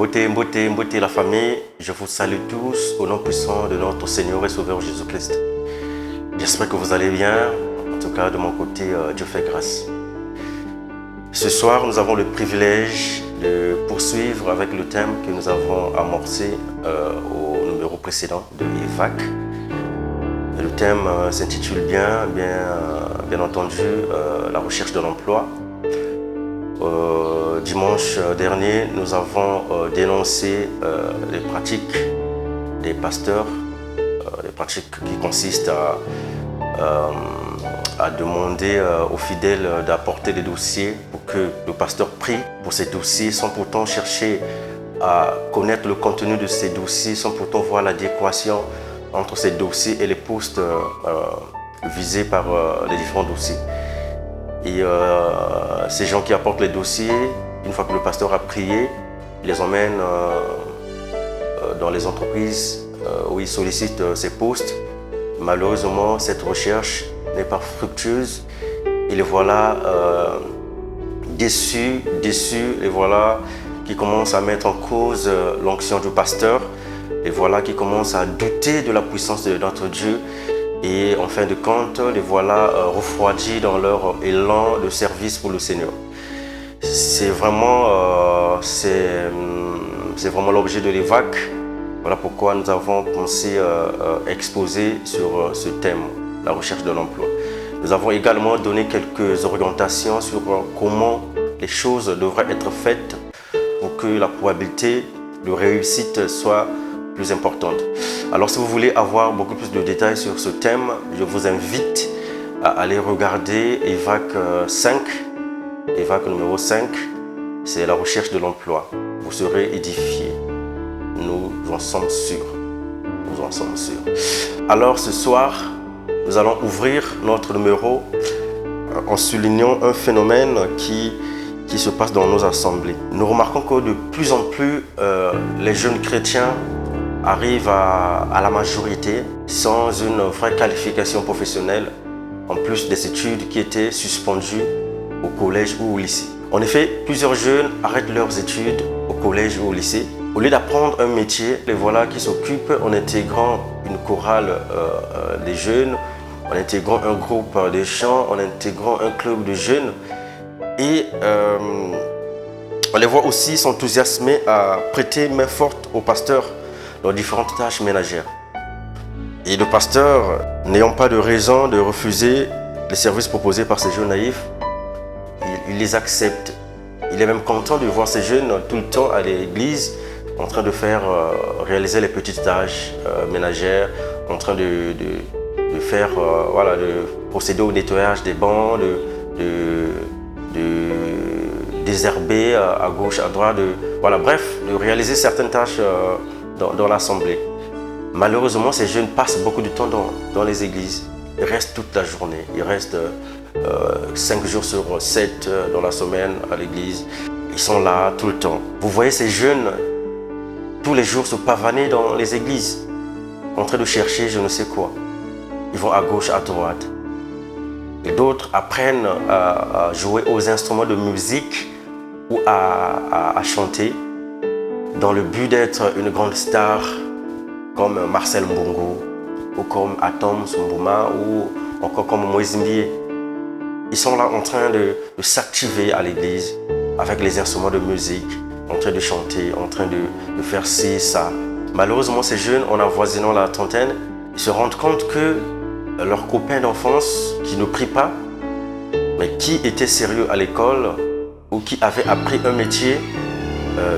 Mbote, la famille, je vous salue tous au nom puissant de notre Seigneur et Sauveur Jésus-Christ. J'espère que vous allez bien. En tout cas, de mon côté, Dieu fait grâce. Ce soir, nous avons le privilège de poursuivre avec le thème que nous avons amorcé au numéro précédent de EVAC. Le thème s'intitule bien entendu, la recherche de l'emploi. Dimanche dernier, nous avons dénoncé les pratiques des pasteurs, les pratiques qui consistent à demander aux fidèles d'apporter des dossiers pour que le pasteur prie pour ces dossiers sans pourtant chercher à connaître le contenu de ces dossiers, sans pourtant voir l'adéquation entre ces dossiers et les postes visés par les différents dossiers. Et ces gens qui apportent les dossiers, une fois que le pasteur a prié, il les emmène dans les entreprises où il sollicite ces postes. Malheureusement, cette recherche n'est pas fructueuse. Et les voilà déçus, et voilà qui commencent à mettre en cause l'onction du pasteur. Et voilà qui commencent à douter de la puissance de notre Dieu. Et en fin de compte, les voilà refroidis dans leur élan de service pour le Seigneur. C'est vraiment l'objet de l'EVAC. Voilà pourquoi nous avons pensé exposer sur ce thème, la recherche de l'emploi. Nous avons également donné quelques orientations sur comment les choses devraient être faites pour que la probabilité de réussite soit plus importante. Alors si vous voulez avoir beaucoup plus de détails sur ce thème, je vous invite à aller regarder EVAC 5. EVAC numéro 5, c'est la recherche de l'emploi. Vous serez édifiés. Nous en sommes sûrs. Nous en sommes sûrs. Alors ce soir, nous allons ouvrir notre numéro en soulignant un phénomène qui se passe dans nos assemblées. Nous remarquons que de plus en plus, les jeunes chrétiens arrivent à la majorité sans une vraie qualification professionnelle, en plus des études qui étaient suspendues au collège ou au lycée. En effet, plusieurs jeunes arrêtent leurs études au collège ou au lycée. Au lieu d'apprendre un métier, les voilà qui s'occupent en intégrant une chorale des jeunes, en intégrant un groupe de chants, en intégrant un club de jeunes. Et on les voit aussi s'enthousiasmer à prêter main forte au pasteur dans différentes tâches ménagères. Et le pasteur, n'ayant pas de raison de refuser les services proposés par ces jeunes naïfs, il les accepte. Il est même content de voir ces jeunes tout le temps à l'église en train de faire réaliser les petites tâches ménagères, en train de faire, de procéder au nettoyage des bancs, de désherber à gauche, à droite, de réaliser certaines tâches dans l'assemblée. Malheureusement, ces jeunes passent beaucoup de temps dans les églises. Ils restent toute la journée. Ils restent 5 jours sur 7 dans la semaine à l'église. Ils sont là tout le temps. Vous voyez ces jeunes tous les jours se pavaner dans les églises, en train de chercher je ne sais quoi. Ils vont à gauche, à droite. Et d'autres apprennent à jouer aux instruments de musique ou à chanter dans le but d'être une grande star comme Marcel Mbongo ou comme Atom Sumbuma ou encore comme Moïse Mbie. Ils sont là en train de s'activer à l'église avec les instruments de musique, en train de chanter, en train de faire ci, ça. Malheureusement, ces jeunes, en avoisinant la trentaine, ils se rendent compte que leurs copains d'enfance qui ne prient pas, mais qui étaient sérieux à l'école ou qui avaient appris un métier,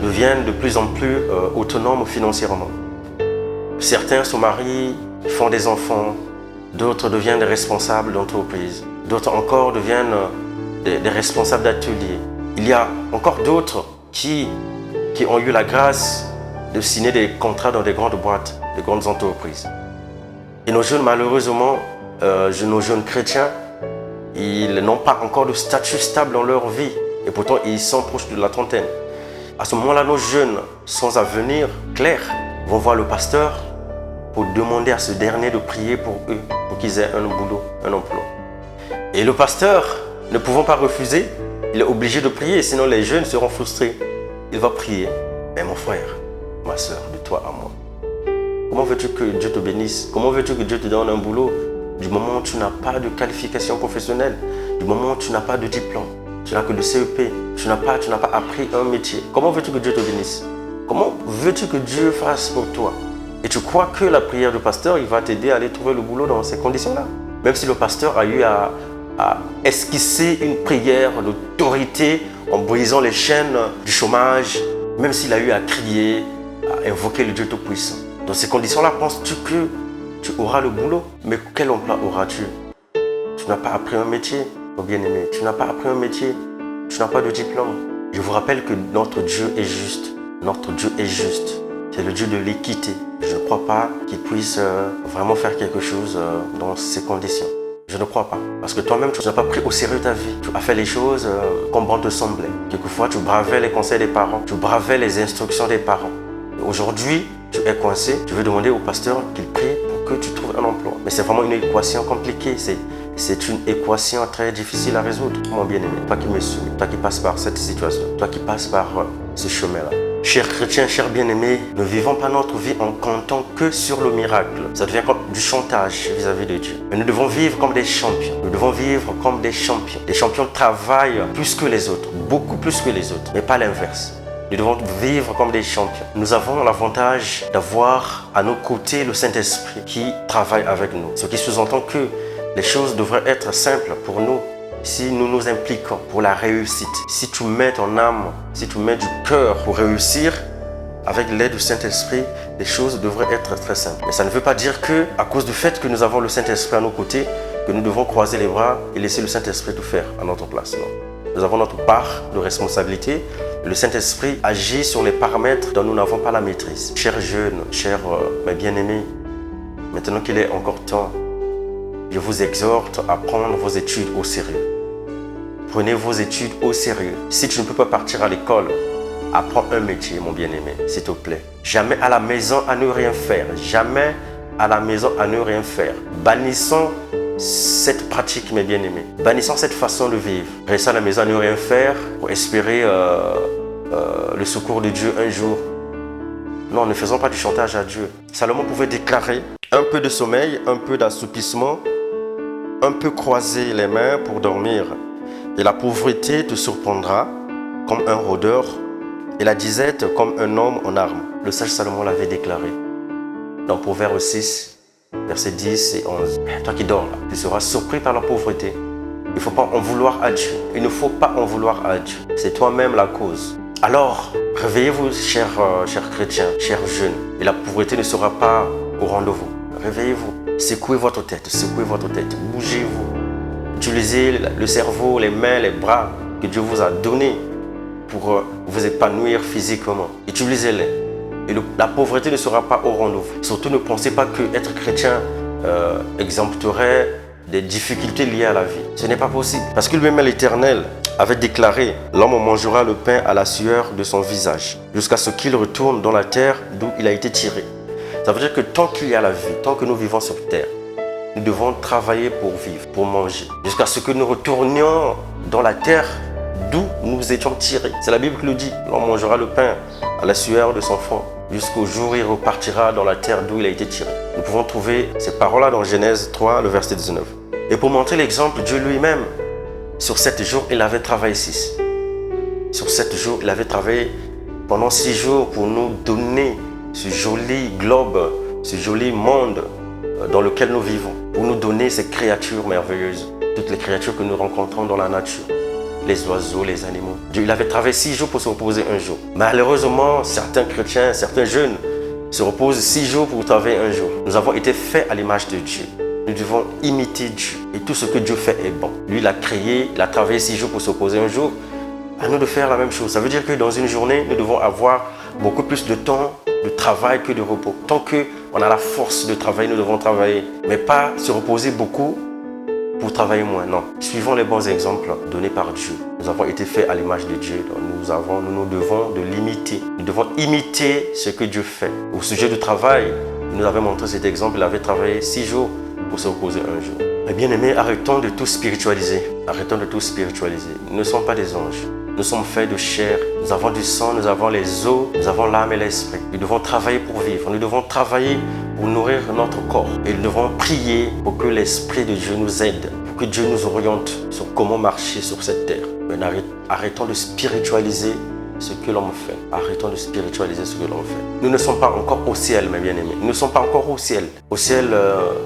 deviennent de plus en plus autonomes financièrement. Certains se marient, font des enfants, d'autres deviennent des responsables d'entreprise, d'autres encore deviennent des responsables d'ateliers. Il y a encore d'autres qui ont eu la grâce de signer des contrats dans des grandes boîtes, des grandes entreprises. Et nos jeunes, malheureusement, nos jeunes chrétiens, ils n'ont pas encore de statut stable dans leur vie. Et pourtant, ils sont proches de la trentaine. À ce moment-là, nos jeunes, sans avenir clair, vont voir le pasteur pour demander à ce dernier de prier pour eux, pour qu'ils aient un boulot, un emploi. Et le pasteur, ne pouvant pas refuser, il est obligé de prier, sinon les jeunes seront frustrés. Il va prier. Mais mon frère, ma soeur, de toi à moi, comment veux-tu que Dieu te bénisse? Comment veux-tu que Dieu te donne un boulot du moment où tu n'as pas de qualification professionnelle, du moment où tu n'as pas de diplôme, tu n'as que le CEP, tu n'as pas appris un métier? Comment veux-tu que Dieu te bénisse? Comment veux-tu que Dieu fasse pour toi? Et tu crois que la prière du pasteur, il va t'aider à aller trouver le boulot dans ces conditions-là? Même si le pasteur a eu à esquisser une prière d'autorité en brisant les chaînes du chômage, même s'il a eu à crier, à invoquer le Dieu Tout-Puissant. Dans ces conditions-là, penses-tu que tu auras le boulot? Mais quel emploi auras-tu? Tu n'as pas appris un métier, mon bien-aimé. Tu n'as pas appris un métier. Tu n'as pas de diplôme. Je vous rappelle que notre Dieu est juste. Notre Dieu est juste. C'est le Dieu de l'équité. Je ne crois pas qu'il puisse vraiment faire quelque chose dans ces conditions. Je ne crois pas. Parce que toi-même, tu n'as pas pris au sérieux ta vie. Tu as fait les choses comme bon te semblait. Quelquefois, tu bravais les conseils des parents. Tu bravais les instructions des parents. Aujourd'hui, tu es coincé. Tu veux demander au pasteur qu'il prie pour que tu trouves un emploi. Mais c'est vraiment une équation compliquée. C'est une équation très difficile à résoudre, mon bien-aimé. Toi qui me suis, toi qui passes par cette situation, toi qui passes par ce chemin-là. Chers chrétiens, chers bien-aimés, ne vivons pas notre vie en comptant que sur le miracle. Ça devient comme du chantage vis-à-vis de Dieu. Mais nous devons vivre comme des champions. Nous devons vivre comme des champions. Les champions travaillent plus que les autres, beaucoup plus que les autres, mais pas l'inverse. Nous devons vivre comme des champions. Nous avons l'avantage d'avoir à nos côtés le Saint-Esprit qui travaille avec nous. Ce qui sous-entend que les choses devraient être simples pour nous si nous nous impliquons pour la réussite. Si tu mets ton âme, si tu mets du cœur pour réussir, avec l'aide du Saint-Esprit, les choses devraient être très simples. Mais ça ne veut pas dire que, à cause du fait que nous avons le Saint-Esprit à nos côtés, que nous devons croiser les bras et laisser le Saint-Esprit tout faire à notre place. Non. Nous avons notre part de responsabilité. Le Saint-Esprit agit sur les paramètres dont nous n'avons pas la maîtrise. Chers jeunes, chers mes bien-aimés, maintenant qu'il est encore temps, je vous exhorte à prendre vos études au sérieux. Prenez vos études au sérieux. Si tu ne peux pas partir à l'école, apprends un métier, mon bien-aimé, s'il te plaît. Jamais à la maison à ne rien faire. Jamais à la maison à ne rien faire. Bannissons cette pratique, mes bien-aimés. Bannissons cette façon de vivre. Restez à la maison à ne rien faire pour espérer le secours de Dieu un jour. Non, ne faisons pas du chantage à Dieu. Salomon pouvait déclarer un peu de sommeil, un peu d'assoupissement, un peu croiser les mains pour dormir. Et la pauvreté te surprendra comme un rôdeur et la disette comme un homme en armes. Le sage Salomon l'avait déclaré dans Proverbe 6, versets 10 et 11. Toi qui dors là, tu seras surpris par la pauvreté. Il ne faut pas en vouloir à Dieu. Il ne faut pas en vouloir à Dieu. C'est toi-même la cause. Alors, réveillez-vous, chers chrétiens, chers jeunes. Et la pauvreté ne sera pas au rendez-vous. Réveillez-vous. Secouez votre tête, bougez-vous. Utilisez le cerveau, les mains, les bras que Dieu vous a donnés pour vous épanouir physiquement. Utilisez-les. Et la pauvreté ne sera pas au rendez-vous. Surtout ne pensez pas que être chrétien exempterait des difficultés liées à la vie. Ce n'est pas possible. Parce que lui-même l'Éternel avait déclaré « L'homme mangera le pain à la sueur de son visage, jusqu'à ce qu'il retourne dans la terre d'où il a été tiré. » Ça veut dire que tant qu'il y a la vie, tant que nous vivons sur terre, nous devons travailler pour vivre, pour manger, jusqu'à ce que nous retournions dans la terre d'où nous étions tirés. C'est la Bible qui le dit. L'homme mangera le pain à la sueur de son front, jusqu'au jour où il repartira dans la terre d'où il a été tiré. Nous pouvons trouver ces paroles-là dans Genèse 3, le verset 19. Et pour montrer l'exemple, Dieu lui-même, sur 7 jours, il avait travaillé 6. Sur 7 jours, il avait travaillé pendant 6 jours pour nous donner ce joli globe, ce joli monde dans lequel nous vivons, pour nous donner ces créatures merveilleuses, toutes les créatures que nous rencontrons dans la nature, les oiseaux, les animaux. Dieu, il avait travaillé 6 jours pour se reposer un jour. Malheureusement, certains chrétiens, certains jeunes se reposent 6 jours pour travailler un jour. Nous avons été faits à l'image de Dieu. Nous devons imiter Dieu. Et tout ce que Dieu fait est bon. Lui, il a créé, il a travaillé 6 jours pour se reposer un jour. À nous de faire la même chose. Ça veut dire que dans une journée, nous devons avoir beaucoup plus de temps de travail que de repos. Tant qu'on a la force de travailler, nous devons travailler. Mais pas se reposer beaucoup pour travailler moins. Non. Suivons les bons exemples donnés par Dieu. Nous avons été faits à l'image de Dieu. Nous devons de l'imiter. Nous devons imiter ce que Dieu fait. Au sujet du travail, il nous avait montré cet exemple. Il avait travaillé 6 jours pour se reposer un jour. Mais bien aimés, arrêtons de tout spiritualiser. Arrêtons de tout spiritualiser. Nous ne sommes pas des anges. Nous sommes faits de chair, nous avons du sang, nous avons les os, nous avons l'âme et l'esprit. Nous devons travailler pour vivre, nous devons travailler pour nourrir notre corps. Et nous devons prier pour que l'Esprit de Dieu nous aide, pour que Dieu nous oriente sur comment marcher sur cette terre. Mais arrêtons de spiritualiser ce que l'homme fait. Arrêtons de spiritualiser ce que l'homme fait. Nous ne sommes pas encore au ciel, mes bien-aimés. Nous ne sommes pas encore au ciel. Au ciel,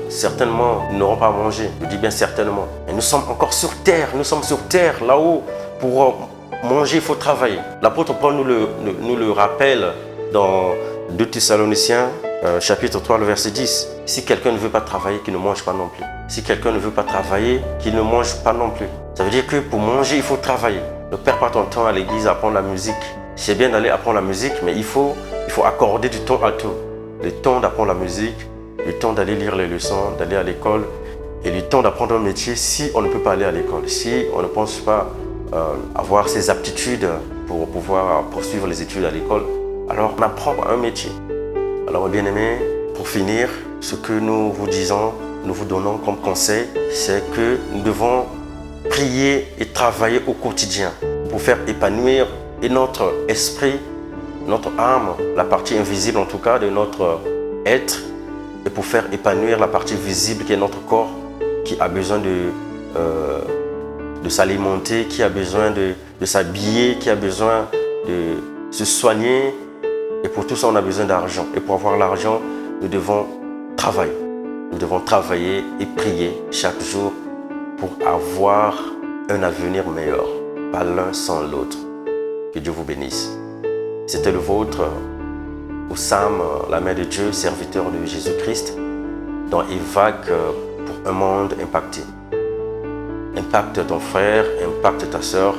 certainement, nous n'aurons pas à manger. Je dis bien certainement. Mais nous sommes encore sur terre. Nous sommes sur terre, là-haut. Pour manger, il faut travailler. L'apôtre Paul nous le rappelle dans 2 Thessaloniciens, chapitre 3, le verset 10. Si quelqu'un ne veut pas travailler, qu'il ne mange pas non plus. Si quelqu'un ne veut pas travailler, qu'il ne mange pas non plus. Ça veut dire que pour manger, il faut travailler. Ne perds pas ton temps à l'église à apprendre la musique. C'est bien d'aller apprendre la musique, mais il faut accorder du temps à tout. Le temps d'apprendre la musique, le temps d'aller lire les leçons, d'aller à l'école, et le temps d'apprendre un métier si on ne peut pas aller à l'école, si on ne pense pas avoir ses aptitudes pour pouvoir poursuivre les études à l'école. Alors on apprend un métier. Alors bien aimés, pour finir, ce que nous vous disons, nous vous donnons comme conseil, c'est que nous devons prier et travailler au quotidien pour faire épanouir et notre esprit, notre âme, la partie invisible en tout cas de notre être, et pour faire épanouir la partie visible qui est notre corps, qui a besoin de s'alimenter, qui a besoin de s'habiller, qui a besoin de se soigner. Et pour tout ça, on a besoin d'argent. Et pour avoir l'argent, nous devons travailler. Nous devons travailler et prier chaque jour pour avoir un avenir meilleur, pas l'un sans l'autre. Que Dieu vous bénisse. C'était le vôtre, Oussam, la mère de Dieu, serviteur de Jésus-Christ, dans EVAC pour un monde impacté. Impacte ton frère, impacte ta sœur,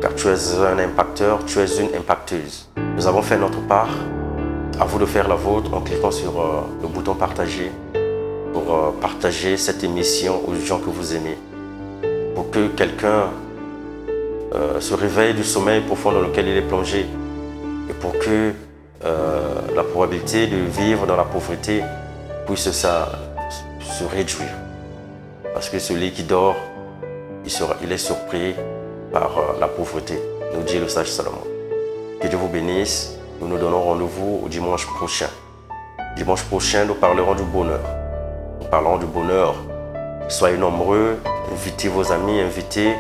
car tu es un impacteur, tu es une impacteuse. Nous avons fait notre part, à vous de faire la vôtre en cliquant sur le bouton partager pour partager cette émission aux gens que vous aimez, pour que quelqu'un se réveille du sommeil profond dans lequel il est plongé et pour que la probabilité de vivre dans la pauvreté puisse se réduire. Parce que celui qui dort, il est surpris par la pauvreté, nous dit le sage Salomon. Que Dieu vous bénisse. Nous nous donnons rendez-vous au dimanche prochain. Dimanche prochain, nous parlerons du bonheur. Nous parlerons du bonheur. Soyez nombreux, invitez vos amis, invitez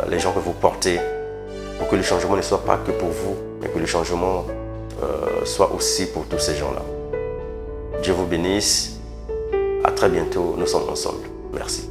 les gens que vous portez pour que le changement ne soit pas que pour vous, mais que le changement soit aussi pour tous ces gens-là. Dieu vous bénisse. À très bientôt. Nous sommes ensemble. Merci.